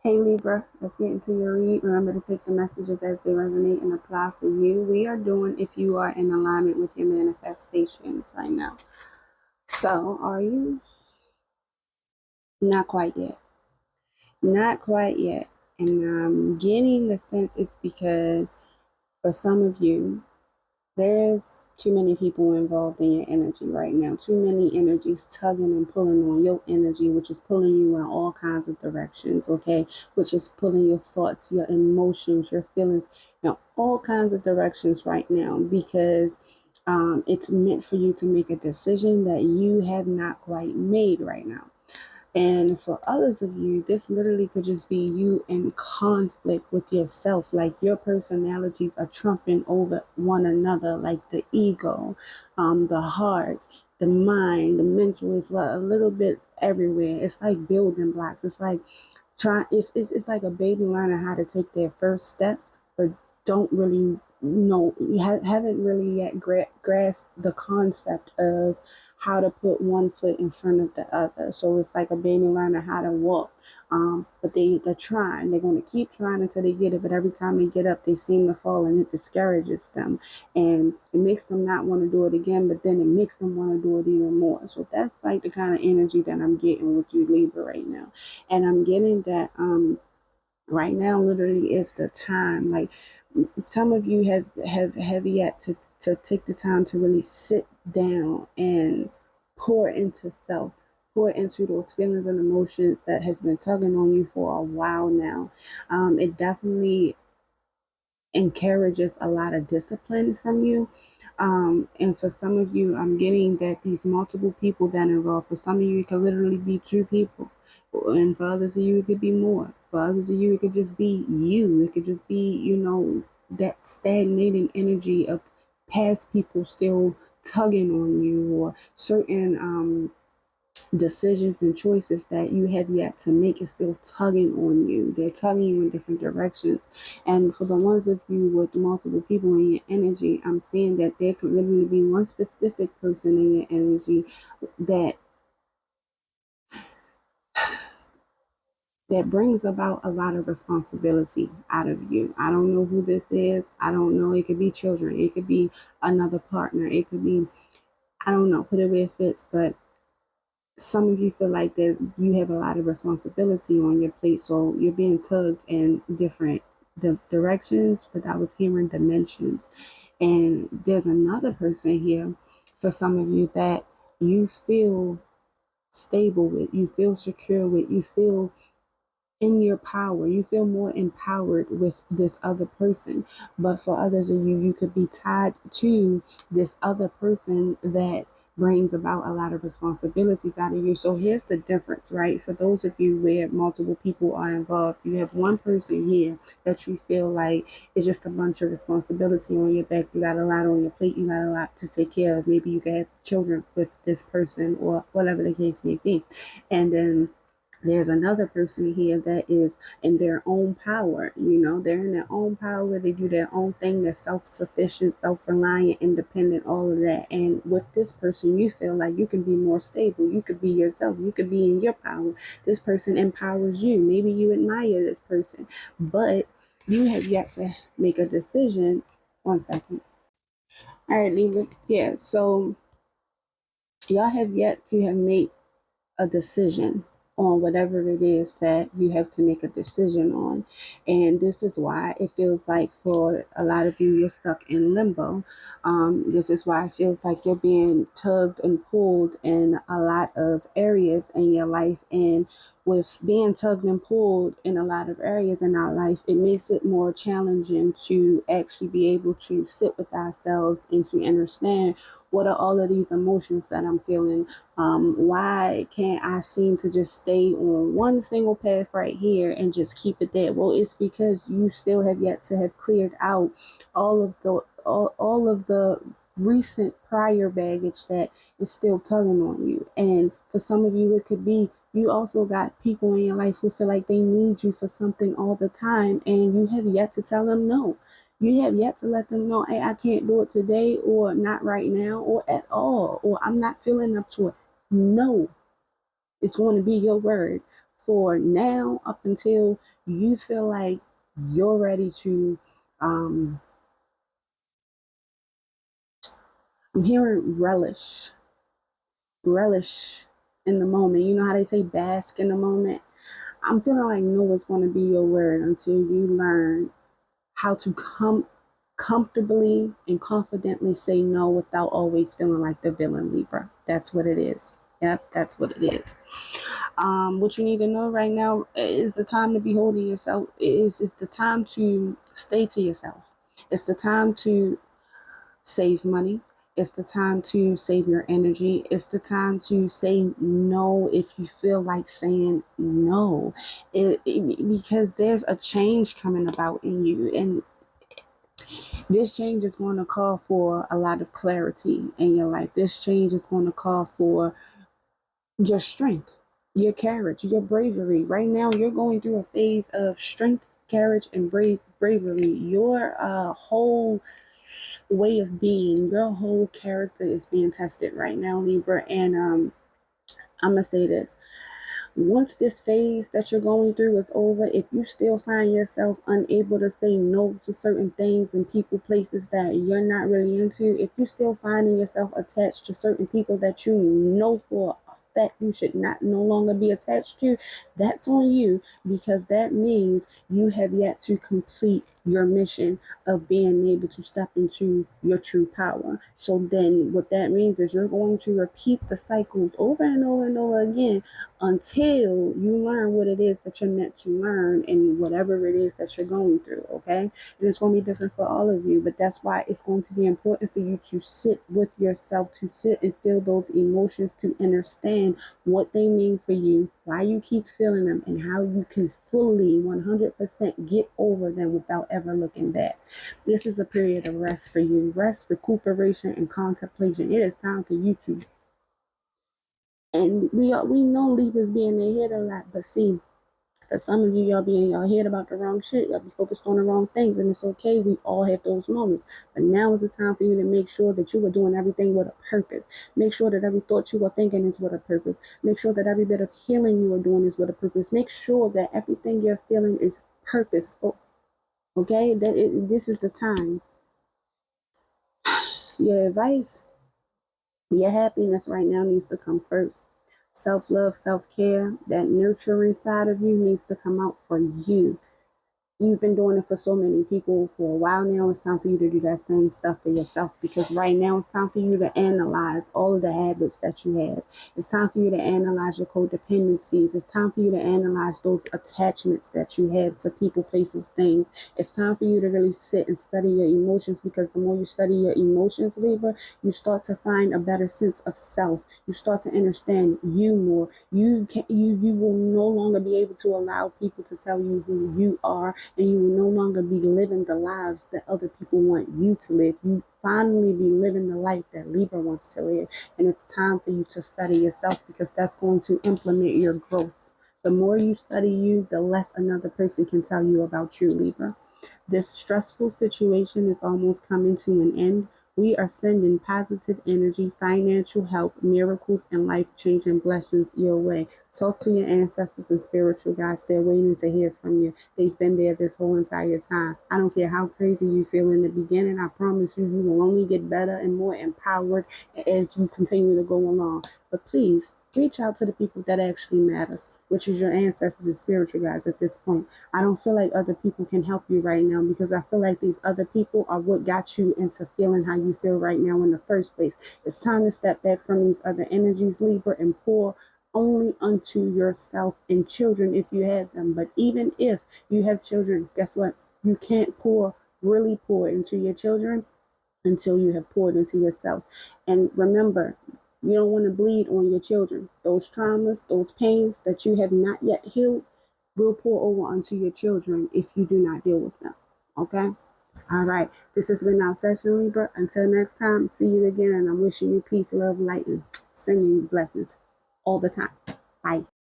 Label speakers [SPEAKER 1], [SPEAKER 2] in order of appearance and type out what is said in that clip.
[SPEAKER 1] Hey Libra, let's get into your read. Remember to take the messages as they resonate and apply for you. We are doing if you are in alignment with your manifestations right now. So, are you? Not quite yet. Not quite yet. And I'm getting the sense it's because for some of you, there's too many people involved in your energy right now. Too many energies tugging and pulling on your energy, which is pulling you in all kinds of directions, okay? Which is pulling your thoughts, your emotions, your feelings, all kinds of directions right now because it's meant for you to make a decision that you have not quite made right now. And for others of you, this literally could just be you in conflict with yourself. Like your personalities are trumping over one another, like the ego, the heart, the mind, the mental is a little bit everywhere. It's like building blocks. It's like it's like a baby learning how to take their first steps, but don't really know, haven't really yet grasped the concept of how to put one foot in front of the other. So it's like a baby learning how to walk. But they're trying. They're going to keep trying until they get it. But every time they get up, they seem to fall, and it discourages them, and it makes them not want to do it again. But then it makes them want to do it even more. So that's like the kind of energy that I'm getting with you, Libra, right now, and I'm getting that right now literally is the time. Like some of you have yet to take the time to really sit down and pour into self, pour into those feelings and emotions that has been tugging on you for a while now. It definitely encourages a lot of discipline from you. And for some of you, I'm getting that these multiple people that involved, for some of you, it could literally be two people. And for others of you, it could be more. For others of you, it could just be you. It could just be, that stagnating energy of past people still tugging on you, or certain decisions and choices that you have yet to make is still tugging on you. They're tugging you in different directions. And for the ones of you with multiple people in your energy, I'm seeing that there could literally be one specific person in your energy that brings about a lot of responsibility out of you. I don't know who this is. I don't know. It could be children. It could be another partner. It could be, I don't know, put it where it fits, but some of you feel like that you have a lot of responsibility on your plate, so you're being tugged in different directions, but I was hearing dimensions. And there's another person here for some of you that you feel stable with, you feel secure with, you feel in your power, you feel more empowered with this other person. But for others of you, you could be tied to this other person that brings about a lot of responsibilities out of you. So here's the difference, right? For those of you where multiple people are involved, you have one person here that you feel like is just a bunch of responsibility on your back. You got a lot on your plate, you got a lot to take care of. Maybe you can have children with this person or whatever the case may be. And then there's another person here that is in their own power. They're in their own power. They do their own thing. They're self-sufficient, self-reliant, independent, all of that. And with this person, you feel like you can be more stable. You could be yourself. You could be in your power. This person empowers you. Maybe you admire this person, but you have yet to make a decision. One second. All right, Libra. Yeah. So y'all have yet to have made a decision on whatever it is that you have to make a decision on. And this is why it feels like for a lot of you, you're stuck in limbo. This is why it feels like you're being tugged and pulled in a lot of areas in your life. And with being tugged and pulled in a lot of areas in our life, it makes it more challenging to actually be able to sit with ourselves and to understand what are all of these emotions that I'm feeling. Why can't I seem to just stay on one single path right here and just keep it there? Well, it's because you still have yet to have cleared out all of the recent prior baggage that is still tugging on you. And for some of you, it could be you also got people in your life who feel like they need you for something all the time, and you have yet to tell them no. You have yet to let them know, hey, I can't do it today, or not right now, or at all, or I'm not feeling up to it. No, it's going to be your word for now up until you feel like you're ready to, I'm hearing relish in the moment. You know how they say bask in the moment? I'm feeling like no is going to be your word until you learn how to comfortably and confidently say no without always feeling like the villain, Libra. That's what it is. Yep, that's what it is. What you need to know right now is the time to be holding yourself. It's the time to stay to yourself. It's the time to save money. It's the time to save your energy. It's the time to say no if you feel like saying no. Because there's a change coming about in you. And this change is going to call for a lot of clarity in your life. This change is going to call for your strength, your courage, your bravery. Right now, you're going through a phase of strength, courage, and bravery. Your whole way of being, your whole character is being tested right now, Libra. And I'm going to say this. Once this phase that you're going through is over, if you still find yourself unable to say no to certain things and people, places that you're not really into, if you're still finding yourself attached to certain people that you know for a fact you should not no longer be attached to, that's on you, because that means you have yet to complete your mission of being able to step into your true power. So then what that means is you're going to repeat the cycles over and over and over again until you learn what it is that you're meant to learn and whatever it is that you're going through, okay? And it's going to be different for all of you, but that's why it's going to be important for you to sit with yourself, to sit and feel those emotions, to understand what they mean for you, why you keep feeling them, and how you can fully 100% get over them without ever looking back. This is a period of rest for you, rest, recuperation, and contemplation. It is time for you to, and we know Libras be in their head a lot, but see, for some of you, y'all be in your head about the wrong shit. Y'all be focused on the wrong things, and it's okay. We all have those moments. But now is the time for you to make sure that you are doing everything with a purpose. Make sure that every thought you are thinking is with a purpose. Make sure that every bit of healing you are doing is with a purpose. Make sure that everything you're feeling is purposeful. Okay? This is the time. Your advice, your happiness right now needs to come first. Self love, self care, that nurturing side of you needs to come out for you. You've been doing it for so many people for a while now. It's time for you to do that same stuff for yourself, because right now it's time for you to analyze all of the habits that you have. It's time for you to analyze your codependencies. It's time for you to analyze those attachments that you have to people, places, things. It's time for you to really sit and study your emotions, because the more you study your emotions, Libra, you start to find a better sense of self. You start to understand you more. You will no longer be able to allow people to tell you who you are, and you will no longer be living the lives that other people want you to live. You finally be living the life that Libra wants to live. And it's time for you to study yourself, because that's going to implement your growth. The more you study you, the less another person can tell you about you, Libra. This stressful situation is almost coming to an end. We are sending positive energy, financial help, miracles, and life changing blessings your way. Talk to your ancestors and spiritual guides. They're waiting to hear from you. They've been there this whole entire time. I don't care how crazy you feel in the beginning. I promise you, you will only get better and more empowered as you continue to go along. But please, reach out to the people that actually matters, which is your ancestors and spiritual guides at this point. I don't feel like other people can help you right now, because I feel like these other people are what got you into feeling how you feel right now in the first place. It's time to step back from these other energies, Libra, and pour only unto yourself and children if you have them. But even if you have children, guess what? You can't really pour into your children until you have poured into yourself. And remember, you don't want to bleed on your children. Those traumas, those pains that you have not yet healed will pour over onto your children if you do not deal with them. Okay? All right. This has been our session, Libra. Until next time, see you again. And I'm wishing you peace, love, light, and sending you blessings all the time. Bye.